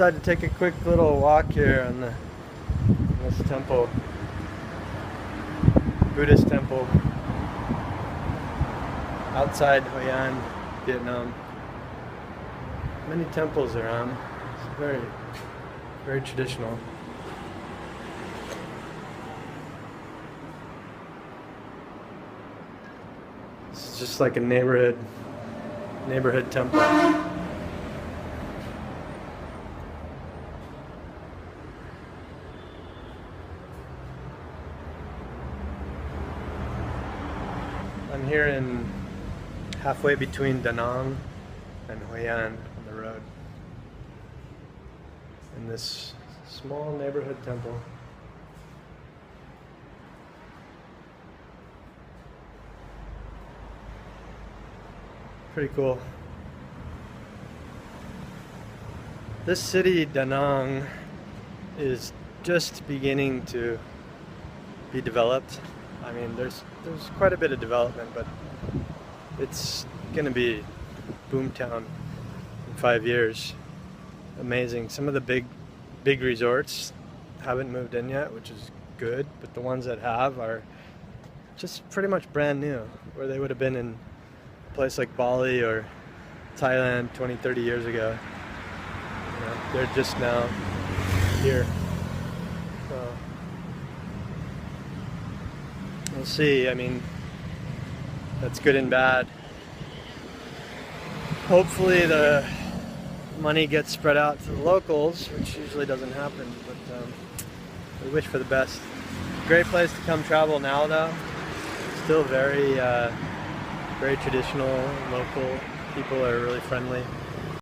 decided to take a quick little walk here on this temple, Buddhist temple, outside Hoi An, Vietnam. Many temples around. It's very, very traditional. It's just like a neighborhood temple. I'm here in halfway between Da Nang and Hoi An on the road, in this small neighborhood temple. Pretty cool. This city, Da Nang, is just beginning to be developed. I mean, there's quite a bit of development, but it's gonna be boomtown in 5 years. Amazing. Some of the big resorts haven't moved in yet, which is good, but the ones that have are just pretty much brand new, where they would have been in a place like Bali or Thailand 20, 30 years ago. You know, they're just now here. So we'll see. I mean, that's good and bad. Hopefully the money gets spread out to the locals, which usually doesn't happen, but we wish for the best. Great place to come travel now though. Still very, very traditional, local. People are really friendly.